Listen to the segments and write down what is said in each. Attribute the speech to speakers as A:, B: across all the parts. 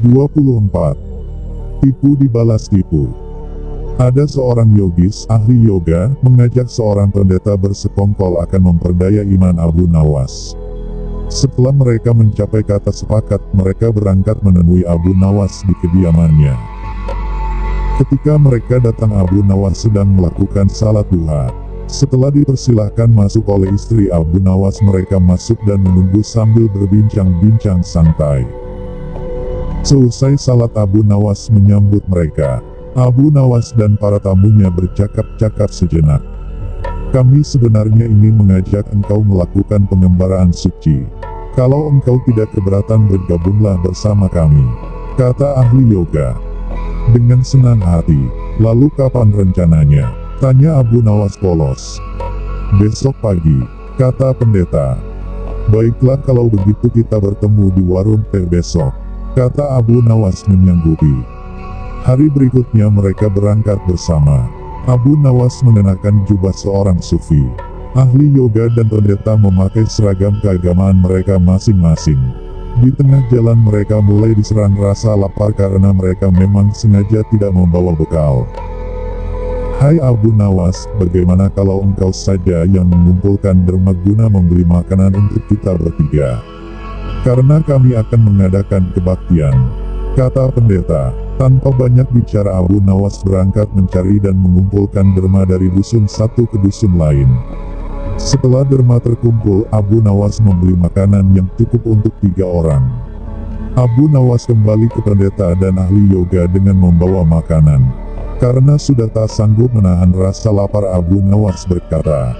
A: 24. Tipu dibalas tipu. Ada seorang yogis, ahli yoga, mengajak seorang pendeta bersekongkol akan memperdaya iman Abu Nawas. Setelah mereka mencapai kata sepakat, mereka berangkat menemui Abu Nawas di kediamannya. Ketika mereka datang, Abu Nawas sedang melakukan salat duha. Setelah dipersilahkan masuk oleh istri Abu Nawas, mereka masuk dan menunggu sambil berbincang-bincang santai. Seusai salat, Abu Nawas menyambut mereka. Abu Nawas dan para tamunya bercakap-cakap sejenak. "Kami sebenarnya ingin mengajak engkau melakukan pengembaraan suci. Kalau engkau tidak keberatan, bergabunglah bersama kami," kata ahli yoga. Dengan senang hati. "Lalu kapan rencananya?" tanya Abu Nawas polos. "Besok pagi," kata pendeta. "Baiklah, kalau begitu kita bertemu di warung teh besok," kata Abu Nawas menyanggupi. Hari berikutnya mereka berangkat bersama. Abu Nawas mengenakan jubah seorang sufi. Ahli yoga dan pendeta memakai seragam keagamaan mereka masing-masing. Di tengah jalan mereka mulai diserang rasa lapar karena mereka memang sengaja tidak membawa bekal. "Hai Abu Nawas, bagaimana kalau engkau saja yang mengumpulkan derma guna membeli makanan untuk kita bertiga? Karena kami akan mengadakan kebaktian," kata pendeta. Tanpa banyak bicara, Abu Nawas berangkat mencari dan mengumpulkan derma dari dusun satu ke dusun lain. Setelah derma terkumpul, Abu Nawas membeli makanan yang cukup untuk 3 orang. Abu Nawas kembali ke pendeta dan ahli yoga dengan membawa makanan. Karena sudah tak sanggup menahan rasa lapar, Abu Nawas berkata,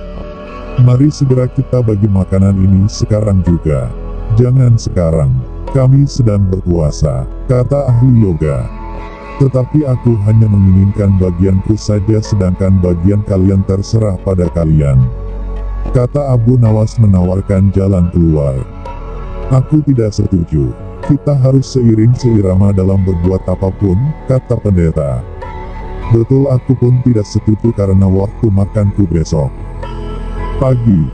A: "Mari segera kita bagi makanan ini sekarang juga." "Jangan sekarang, kami sedang berpuasa," kata ahli yoga. "Tetapi aku hanya menginginkan bagianku saja, sedangkan bagian kalian terserah pada kalian," kata Abu Nawas menawarkan jalan keluar. "Aku tidak setuju. Kita harus seiring seirama dalam berbuat apapun," kata pendeta. "Betul, aku pun tidak setuju karena waktu makanku besok pagi.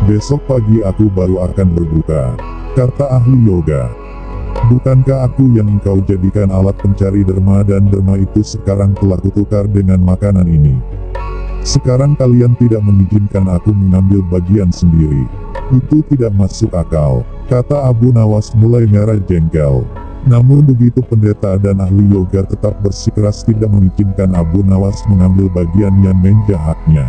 A: Besok pagi aku baru akan berbuka," kata ahli yoga. "Bukankah aku yang engkau jadikan alat pencari derma, dan derma itu sekarang telah kutukar dengan makanan ini? Sekarang kalian tidak mengizinkan aku mengambil bagian sendiri. Itu tidak masuk akal," kata Abu Nawas mulai merah jengkel. Namun begitu pendeta dan ahli yoga tetap bersikeras tidak mengizinkan Abu Nawas mengambil bagian yang menjadi haknya.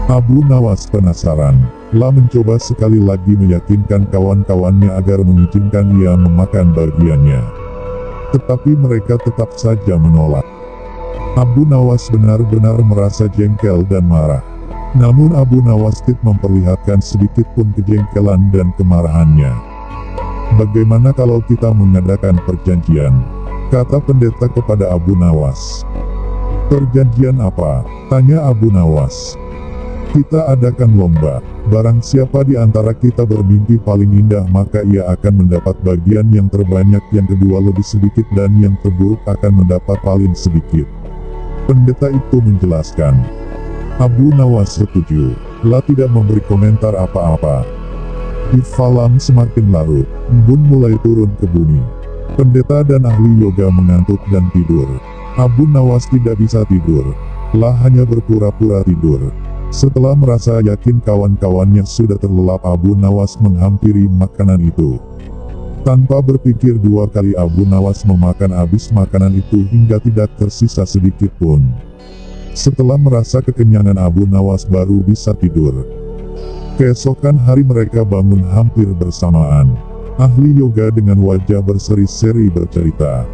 A: Abu Nawas penasaran, lah mencoba sekali lagi meyakinkan kawan-kawannya agar mengizinkan ia memakan bagiannya. Tetapi mereka tetap saja menolak. Abu Nawas benar-benar merasa jengkel dan marah. Namun Abu Nawas tidak memperlihatkan sedikit pun kejengkelan dan kemarahannya. "Bagaimana kalau kita mengadakan perjanjian?" kata pendeta kepada Abu Nawas. "Perjanjian apa?" tanya Abu Nawas. "Kita adakan lomba. Barang siapa di antara kita bermimpi paling indah, maka ia akan mendapat bagian yang terbanyak, yang kedua lebih sedikit, dan yang terburuk akan mendapat paling sedikit," pendeta itu menjelaskan. Abu Nawas setuju, lah tidak memberi komentar apa-apa. Di malam semakin larut, embun mulai turun ke bumi. Pendeta dan ahli yoga mengantuk dan tidur. Abu Nawas tidak bisa tidur, lah hanya berpura-pura tidur. Setelah merasa yakin kawan-kawannya sudah terlelap, Abu Nawas menghampiri makanan itu. Tanpa berpikir 2 kali, Abu Nawas memakan habis makanan itu hingga tidak tersisa sedikit pun. Setelah merasa kekenyangan, Abu Nawas baru bisa tidur. Keesokan hari mereka bangun hampir bersamaan. Ahli yoga dengan wajah berseri-seri bercerita,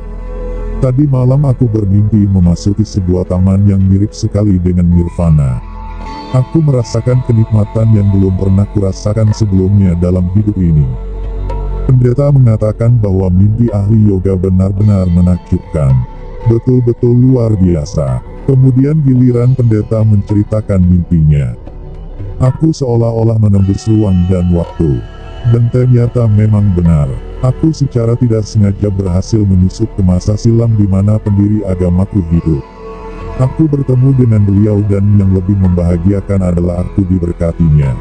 A: "Tadi malam aku bermimpi memasuki sebuah taman yang mirip sekali dengan nirvana. Aku merasakan kenikmatan yang belum pernah kurasakan sebelumnya dalam hidup ini." Pendeta mengatakan bahwa mimpi ahli yoga benar-benar menakjubkan. Betul-betul luar biasa. Kemudian giliran pendeta menceritakan mimpinya. "Aku seolah-olah menembus ruang dan waktu. Dan ternyata memang benar. Aku secara tidak sengaja berhasil menyusup ke masa silam di mana pendiri agamaku hidup. Aku bertemu dengan beliau, dan yang lebih membahagiakan adalah aku diberkatinya."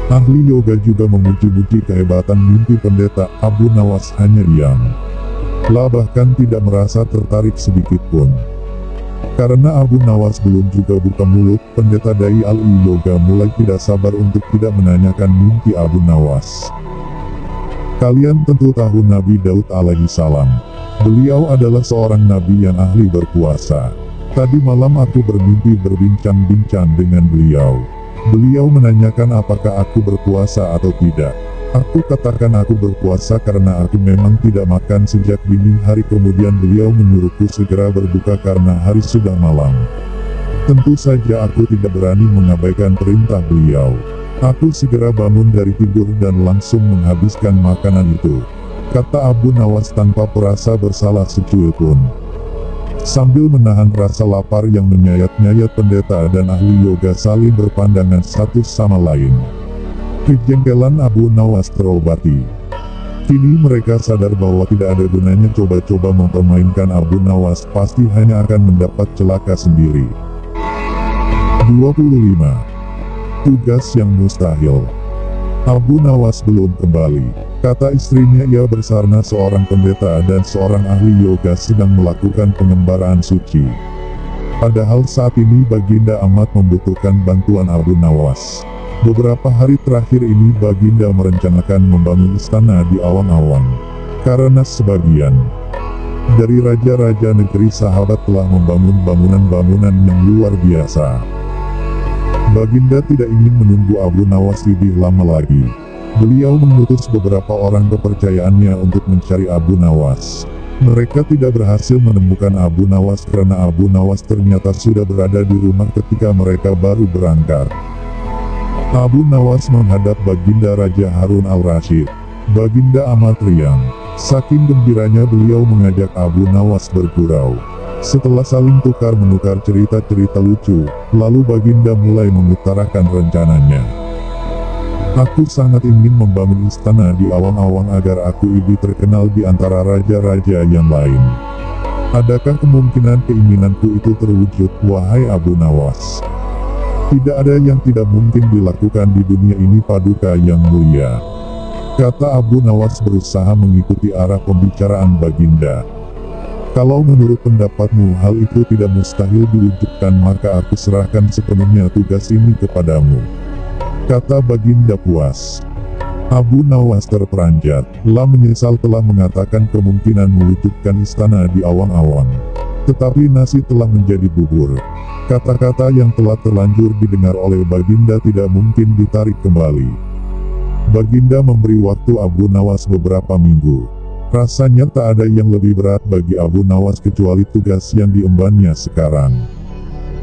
A: Ahli yoga juga memuji-muji kehebatan mimpi pendeta. Abu Nawas hanya diam. La bahkan tidak merasa tertarik sedikit pun. Karena Abu Nawas belum juga buka mulut, pendeta Dai Alwi Yoga mulai tidak sabar untuk tidak menanyakan mimpi Abu Nawas. Kalian tentu tahu Nabi Daud alaihi salam. Beliau adalah seorang nabi yang ahli berpuasa. Tadi malam aku bermimpi berbincang-bincang dengan beliau. Beliau menanyakan apakah aku berpuasa atau tidak. Aku katakan aku berpuasa karena aku memang tidak makan sejak dini hari. Kemudian beliau menyuruhku segera berbuka karena hari sudah malam. Tentu saja aku tidak berani mengabaikan perintah beliau. Aku segera bangun dari tidur dan langsung menghabiskan makanan itu, kata Abu Nawas tanpa perasa bersalah secuil pun. Sambil menahan rasa lapar yang menyayat-nyayat, pendeta dan ahli yoga saling berpandangan satu sama lain. Kejengkelan Abu Nawas terobati. Kini mereka sadar bahwa tidak ada gunanya coba-coba mempermainkan Abu Nawas, pasti hanya akan mendapat celaka sendiri. 25. Tugas yang mustahil. Abu Nawas belum kembali. Kata istrinya, ia bersarna seorang pendeta dan seorang ahli yoga sedang melakukan pengembaraan suci. Padahal saat ini Baginda amat membutuhkan bantuan Abu Nawas. Beberapa hari terakhir ini Baginda merencanakan membangun istana di awang-awang. Karena sebagian dari raja-raja negeri sahabat telah membangun bangunan-bangunan yang luar biasa. Baginda tidak ingin menunggu Abu Nawas lebih lama lagi. Beliau mengutus beberapa orang kepercayaannya untuk mencari Abu Nawas. Mereka tidak berhasil menemukan Abu Nawas karena Abu Nawas ternyata sudah berada di rumah ketika mereka baru berangkat. Abu Nawas menghadap Baginda Raja Harun al-Rasyid. Baginda amat riang. Saking gembiranya beliau mengajak Abu Nawas bergurau. Setelah saling tukar-menukar cerita-cerita lucu, lalu Baginda mulai mengutarakan rencananya. Aku sangat ingin membangun istana di awang-awang agar aku lebih terkenal di antara raja-raja yang lain. Adakah kemungkinan keinginanku itu terwujud, wahai Abu Nawas? Tidak ada yang tidak mungkin dilakukan di dunia ini, Paduka yang mulia, kata Abu Nawas berusaha mengikuti arah pembicaraan Baginda. Kalau menurut pendapatmu hal itu tidak mustahil diwujudkan, maka aku serahkan sepenuhnya tugas ini kepadamu, kata Baginda puas. Abu Nawas terperanjat, menyesal telah mengatakan kemungkinan mewujudkan istana di awang-awang. Tetapi nasi telah menjadi bubur. Kata-kata yang telah terlanjur didengar oleh Baginda tidak mungkin ditarik kembali. Baginda memberi waktu Abu Nawas beberapa minggu. Rasanya tak ada yang lebih berat bagi Abu Nawas kecuali tugas yang diembannya sekarang.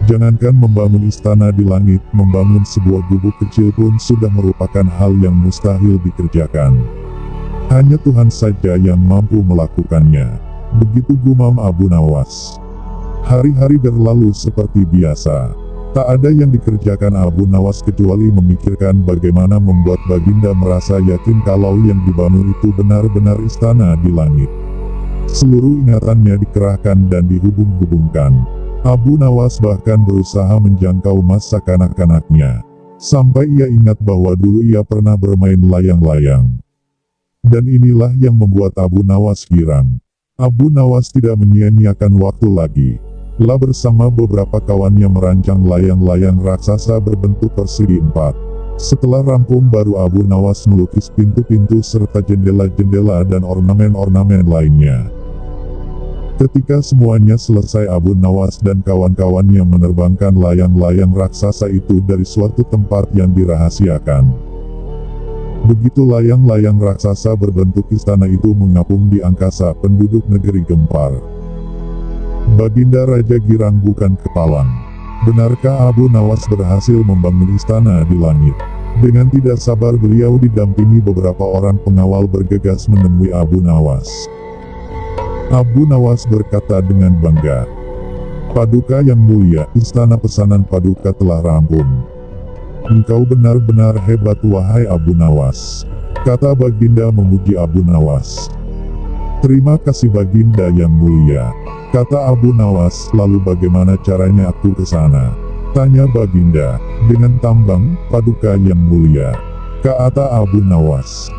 A: Jangankan membangun istana di langit, membangun sebuah gubuk kecil pun sudah merupakan hal yang mustahil dikerjakan. Hanya Tuhan saja yang mampu melakukannya. Begitu gumam Abu Nawas. Hari-hari berlalu seperti biasa. Tak ada yang dikerjakan Abu Nawas kecuali memikirkan bagaimana membuat Baginda merasa yakin kalau yang dibangun itu benar-benar istana di langit. Seluruh ingatannya dikerahkan dan dihubung-hubungkan. Abu Nawas bahkan berusaha menjangkau masa kanak-kanaknya. Sampai ia ingat bahwa dulu ia pernah bermain layang-layang. Dan inilah yang membuat Abu Nawas girang. Abu Nawas tidak menyia-nyiakan waktu lagi. Bersama beberapa kawannya merancang layang-layang raksasa berbentuk persegi 4. Setelah rampung baru Abu Nawas melukis pintu-pintu serta jendela-jendela dan ornamen-ornamen lainnya. Ketika semuanya selesai, Abu Nawas dan kawan-kawannya menerbangkan layang-layang raksasa itu dari suatu tempat yang dirahasiakan. Begitu layang-layang raksasa berbentuk istana itu mengapung di angkasa, penduduk negeri gempar. Baginda Raja girang bukan kepalang. Benarkah Abu Nawas berhasil membangun istana di langit? Dengan tidak sabar beliau didampingi beberapa orang pengawal bergegas menemui Abu Nawas. Abu Nawas berkata dengan bangga, "Paduka yang mulia, istana pesanan Paduka telah rampung." "Engkau benar-benar hebat wahai Abu Nawas," kata Baginda memuji Abu Nawas. "Terima kasih Baginda yang mulia," kata Abu Nawas. "Lalu bagaimana caranya aku ke sana?" tanya Baginda. "Dengan tambang, Paduka yang mulia," kata Abu Nawas.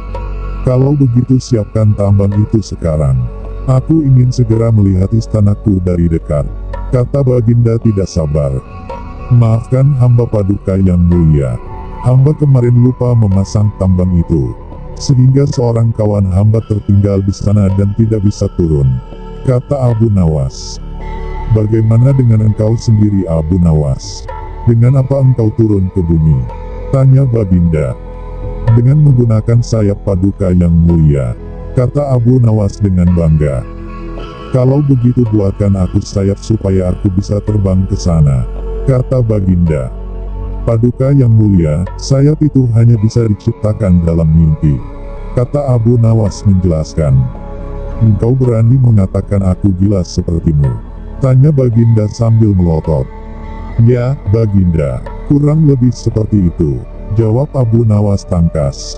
A: "Kalau begitu siapkan tambang itu sekarang," Aku ingin segera melihat istanaku dari dekat, kata Baginda tidak sabar. Maafkan hamba Paduka yang mulia. Hamba kemarin lupa memasang tambang itu, sehingga seorang kawan hamba tertinggal di sana dan tidak bisa turun, kata Abu Nawas. Bagaimana dengan engkau sendiri Abu Nawas? Dengan apa engkau turun ke bumi? Tanya Baginda. Dengan menggunakan sayap Paduka yang mulia, kata Abu Nawas dengan bangga. Kalau begitu buatkan aku sayap supaya aku bisa terbang ke sana, kata Baginda. Paduka yang mulia, sayap itu hanya bisa diciptakan dalam mimpi, kata Abu Nawas menjelaskan. Engkau berani mengatakan aku gila sepertimu? Tanya Baginda sambil melotot. Ya, Baginda, kurang lebih seperti itu, jawab Abu Nawas tangkas.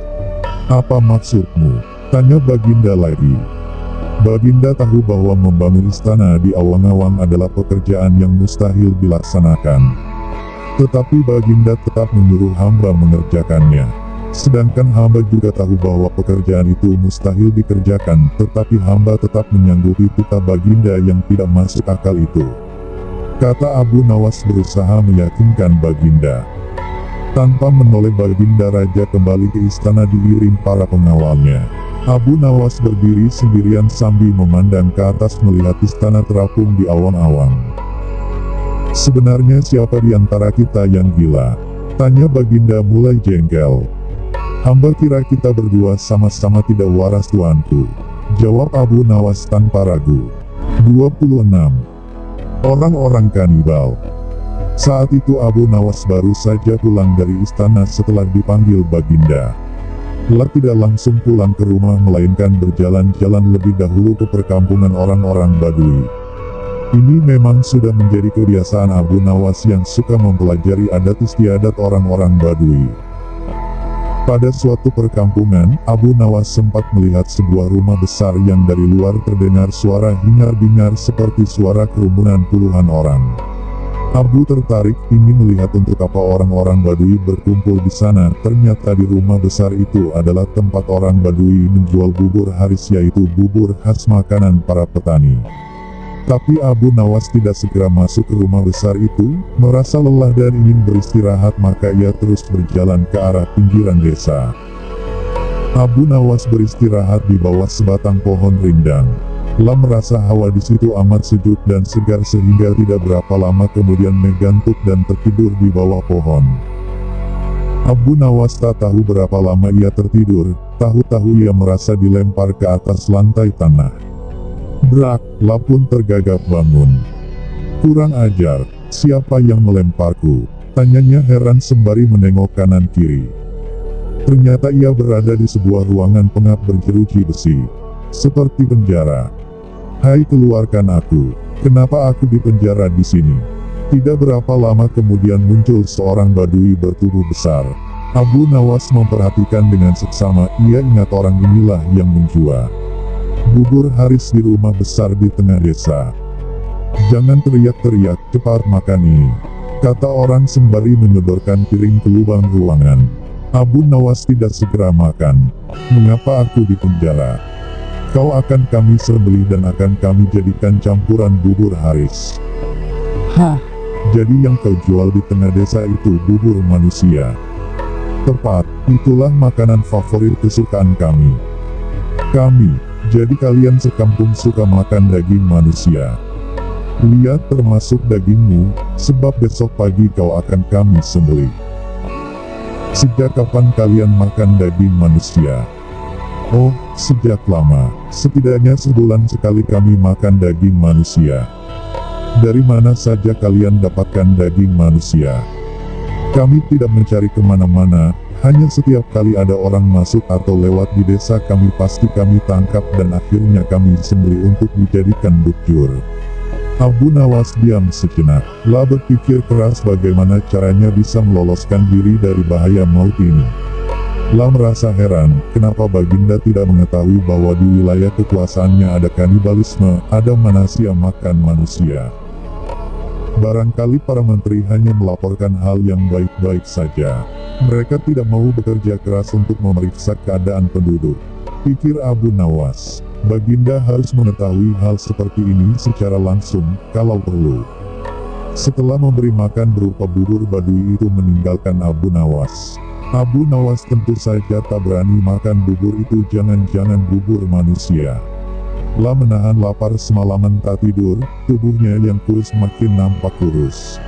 A: Apa maksudmu? Tanya Baginda lagi. Baginda tahu bahwa membangun istana di awang-awang adalah pekerjaan yang mustahil dilaksanakan. Tetapi Baginda tetap menyuruh hamba mengerjakannya. Sedangkan hamba juga tahu bahwa pekerjaan itu mustahil dikerjakan, tetapi hamba tetap menyanggupi titah Baginda yang tidak masuk akal itu, kata Abu Nawas berusaha meyakinkan Baginda. Tanpa menoleh Baginda Raja kembali ke istana diiring para pengawalnya. Abu Nawas berdiri sendirian sambil memandang ke atas melihat istana terapung di awan-awan. Sebenarnya siapa di antara kita yang gila? Tanya Baginda mulai jengkel. Hamba kira kita berdua sama-sama tidak waras tuanku, jawab Abu Nawas tanpa ragu. 26. Orang-orang kanibal. Saat itu Abu Nawas baru saja pulang dari istana setelah dipanggil Baginda. Tidak langsung pulang ke rumah melainkan berjalan-jalan lebih dahulu ke perkampungan orang-orang Badui. Ini memang sudah menjadi kebiasaan Abu Nawas yang suka mempelajari adat istiadat orang-orang Badui. Pada suatu perkampungan, Abu Nawas sempat melihat sebuah rumah besar yang dari luar terdengar suara hingar-bingar seperti suara kerumunan puluhan orang. Abu tertarik, ingin melihat untuk apa orang-orang Badui berkumpul di sana. Ternyata di rumah besar itu adalah tempat orang Badui menjual bubur haris, yaitu bubur khas makanan para petani. Tapi Abu Nawas tidak segera masuk ke rumah besar itu, merasa lelah dan ingin beristirahat, maka ia terus berjalan ke arah pinggiran desa. Abu Nawas beristirahat di bawah sebatang pohon rindang. Merasa hawa di situ amat sejuk dan segar sehingga tidak berapa lama kemudian mengantuk dan tertidur di bawah pohon. Abu Nawas tak tahu berapa lama ia tertidur, tahu-tahu ia merasa dilempar ke atas lantai tanah. Brak, pun tergagap bangun. Kurang ajar, siapa yang melemparku? Tanyanya heran sembari menengok kanan kiri. Ternyata ia berada di sebuah ruangan pengap berjeruji besi, seperti penjara. Hai, keluarkan aku. Kenapa aku dipenjara di sini? Tidak berapa lama kemudian muncul seorang Badui bertubuh besar. Abu Nawas memperhatikan dengan seksama, ia ingat orang inilah yang menjual bubur haris di rumah besar di tengah desa. Jangan teriak-teriak, cepat makan ini, kata orang sembari menyodorkan piring ke lubang ruangan. Abu Nawas tidak segera makan. Mengapa aku dipenjara? Kau akan kami sembelih dan akan kami jadikan campuran bubur haris. Hah? Jadi yang kau jual di tengah desa itu bubur manusia? Tepat, itulah makanan favorit kesukaan kami. Jadi kalian sekampung suka makan daging manusia. Lihat, termasuk dagingmu, sebab besok pagi kau akan kami sembelih. Sejak kapan kalian makan daging manusia? Oh, sejak lama, setidaknya sebulan sekali kami makan daging manusia. Dari mana saja kalian dapatkan daging manusia? Kami tidak mencari kemana-mana, hanya setiap kali ada orang masuk atau lewat di desa kami pasti kami tangkap dan akhirnya kami sembelih untuk dijadikan butjur. Abu Nawas diam sejenak, berpikir keras bagaimana caranya bisa meloloskan diri dari bahaya maut ini. Merasa heran, kenapa Baginda tidak mengetahui bahwa di wilayah kekuasaannya ada kanibalisme, ada manusia makan manusia. Barangkali para menteri hanya melaporkan hal yang baik-baik saja. Mereka tidak mau bekerja keras untuk memeriksa keadaan penduduk, pikir Abu Nawas. Baginda harus mengetahui hal seperti ini secara langsung, kalau perlu. Setelah memberi makan berupa bubur, Badui itu meninggalkan Abu Nawas. Abu Nawas tentu saja tak berani makan bubur itu, jangan-jangan bubur manusia. Setelah menahan lapar semalaman tak tidur, tubuhnya yang kurus makin nampak kurus.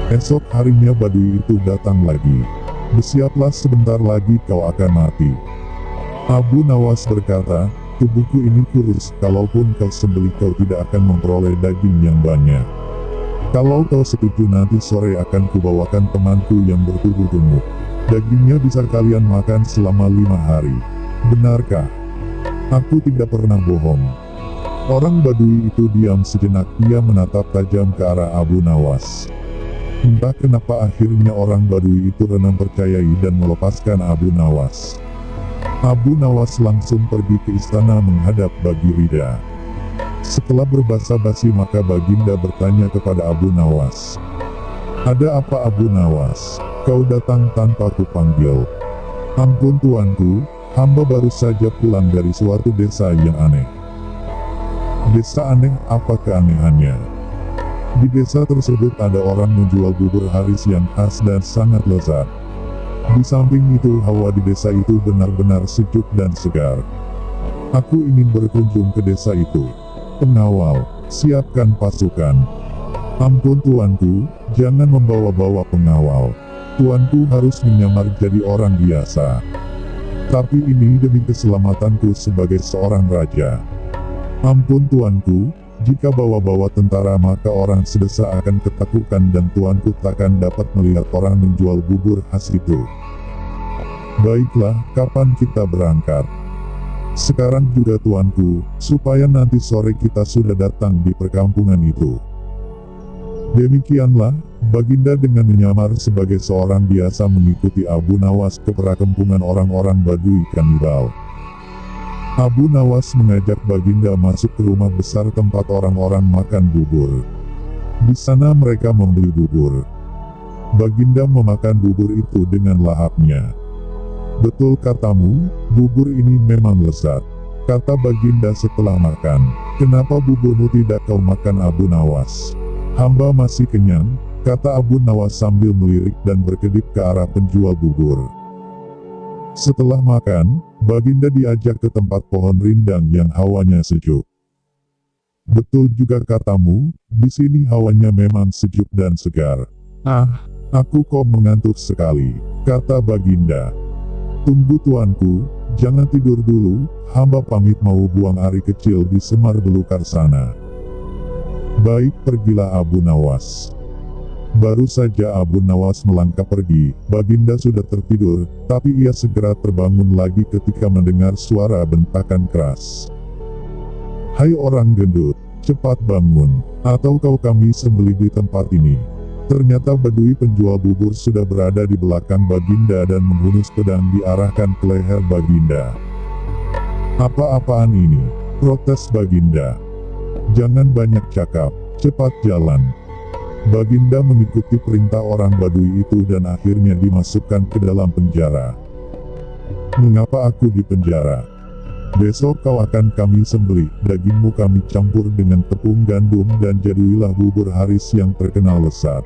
A: Esok harinya Badui itu datang lagi. "Bersiaplah, sebentar lagi kau akan mati." Abu Nawas berkata, "Tubuhku ini kurus, kalaupun kau sembelih kau tidak akan memperoleh daging yang banyak. Kalau kau setuju nanti sore akan kubawakan temanku yang bertubuh gemuk. Dagingnya bisa kalian makan selama 5 hari. Benarkah?" "Aku tidak pernah bohong." Orang Badui itu diam sejenak, ia menatap tajam ke arah Abu Nawas. Entah kenapa akhirnya orang Badui itu renang percayai dan melepaskan Abu Nawas. Abu Nawas langsung pergi ke istana menghadap Bagirida. Setelah berbasa-basi maka Baginda bertanya kepada Abu Nawas. "Ada apa Abu Nawas? Kau datang tanpa kupanggil." "Ampun tuanku, hamba baru saja pulang dari suatu desa yang aneh." "Desa aneh? Apa keanehannya?" "Di desa tersebut ada orang menjual bubur haris yang khas dan sangat lezat. Di samping itu hawa di desa itu benar-benar sejuk dan segar. Aku ingin berkunjung ke desa itu. Pengawal, siapkan pasukan." "Ampun tuanku, jangan membawa-bawa pengawal. Tuanku harus menyamar jadi orang biasa. Tapi ini demi keselamatanku sebagai seorang raja." "Ampun tuanku, jika bawa-bawa tentara maka orang sedesa akan ketakutan dan tuanku takkan dapat melihat orang menjual bubur khas itu." "Baiklah, kapan kita berangkat?" "Sekarang juga tuanku, supaya nanti sore kita sudah datang di perkampungan itu." Demikianlah, Baginda dengan menyamar sebagai seorang biasa mengikuti Abu Nawas ke perkampungan orang-orang Badui kanibal. Abu Nawas mengajak Baginda masuk ke rumah besar tempat orang-orang makan bubur. Di sana mereka membeli bubur. Baginda memakan bubur itu dengan lahapnya. "Betul katamu, bubur ini memang lezat," kata Baginda setelah makan. "Kenapa buburmu tidak kau makan Abu Nawas?" "Hamba masih kenyang," kata Abu Nawas sambil melirik dan berkedip ke arah penjual bubur. Setelah makan, Baginda diajak ke tempat pohon rindang yang hawanya sejuk. "Betul juga katamu, di sini hawanya memang sejuk dan segar." "Ah, aku kok mengantuk sekali," kata Baginda. "Tunggu tuanku, jangan tidur dulu, hamba pamit mau buang air kecil di semar belukar sana." "Baik, pergilah Abu Nawas." Baru saja Abu Nawas melangkah pergi, Baginda sudah tertidur, tapi ia segera terbangun lagi ketika mendengar suara bentakan keras. "Hai orang gendut, cepat bangun, atau kami sembelih di tempat ini." Ternyata Badui penjual bubur sudah berada di belakang Baginda dan menghunus pedang diarahkan ke leher Baginda. "Apa-apaan ini?" protes Baginda. "Jangan banyak cakap, cepat jalan." Baginda mengikuti perintah orang Badui itu dan akhirnya dimasukkan ke dalam penjara. "Mengapa aku di penjara?" "Besok kau akan kami sembelih, dagingmu kami campur dengan tepung gandum dan jadilah bubur haris yang terkenal lezat."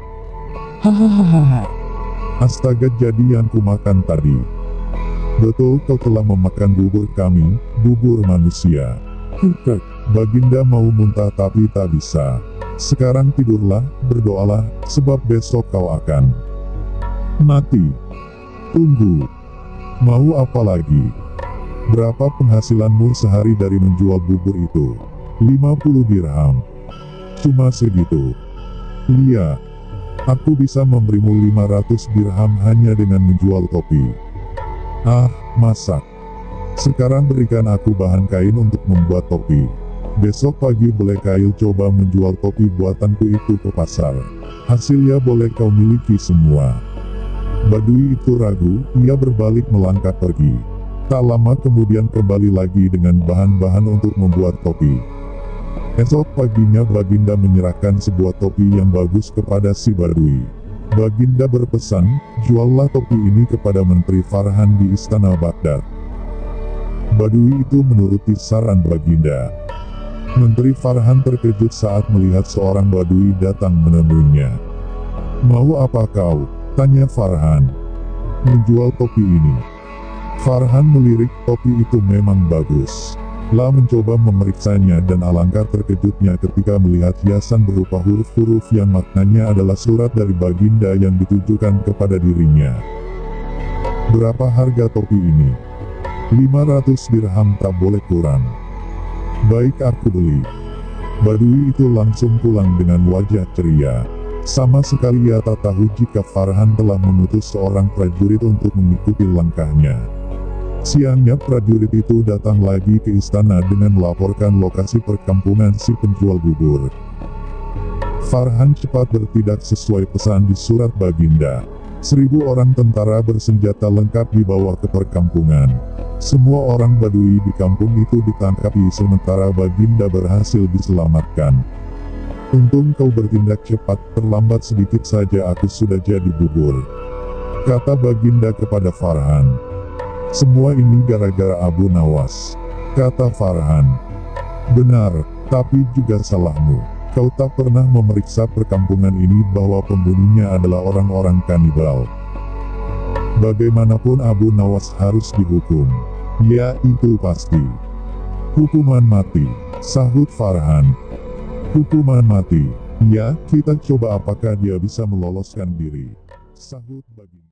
B: Hahaha.
A: "Astaga, jadi yang kumakan tadi." "Betul, kau telah memakan bubur kami, bubur manusia." Baginda mau muntah tapi tak bisa. "Sekarang tidurlah, berdoalah, sebab besok kau akan mati." "Tunggu, mau apa lagi? Berapa penghasilanmu sehari dari menjual bubur itu?" 50 dirham. "Cuma segitu?" "Iya. Aku bisa memberimu 500 dirham hanya dengan menjual topi." "Ah, masak. Sekarang berikan aku bahan kain untuk membuat topi. Besok pagi boleh kail coba menjual topi buatanku itu ke pasar. Hasilnya boleh kau miliki semua." Badui itu ragu, ia berbalik melangkah pergi. Tak lama kemudian kembali lagi dengan bahan-bahan untuk membuat topi. Esok paginya Baginda menyerahkan sebuah topi yang bagus kepada si Badui. Baginda berpesan, "Juallah topi ini kepada Menteri Farhan di Istana Baghdad." Badui itu menuruti saran Baginda. Menteri Farhan terkejut saat melihat seorang Badui datang menemuinya. "Mau apa kau?" tanya Farhan. "Menjual topi ini." Farhan melirik, topi itu memang bagus. La mencoba memeriksanya dan alangkah terkejutnya ketika melihat hiasan berupa huruf-huruf yang maknanya adalah surat dari Baginda yang ditujukan kepada dirinya. "Berapa harga topi ini?" 500 dirham, tak boleh kurang." "Baik, aku beli." Badui itu langsung pulang dengan wajah ceria. Sama sekali ia tak tahu jika Farhan telah mengutus seorang prajurit untuk mengikuti langkahnya. Siangnya prajurit itu datang lagi ke istana dengan melaporkan lokasi perkampungan si penjual bubur. Farhan cepat bertindak sesuai pesan di surat Baginda. 1000 orang tentara bersenjata lengkap dibawa ke perkampungan. Semua orang Badui di kampung itu ditangkapi sementara Baginda berhasil diselamatkan. "Untung kau bertindak cepat, terlambat sedikit saja aku sudah jadi bubur," kata Baginda kepada Farhan. "Semua ini gara-gara Abu Nawas," kata Farhan. "Benar, tapi juga salahmu. Kau tak pernah memeriksa perkampungan ini bahwa pembunuhnya adalah orang-orang kanibal. Bagaimanapun Abu Nawas harus dihukum." "Ya, itu pasti. Hukuman mati," sahut Farhan. "Hukuman mati? Ya, kita coba apakah dia bisa meloloskan diri," sahut Baginda.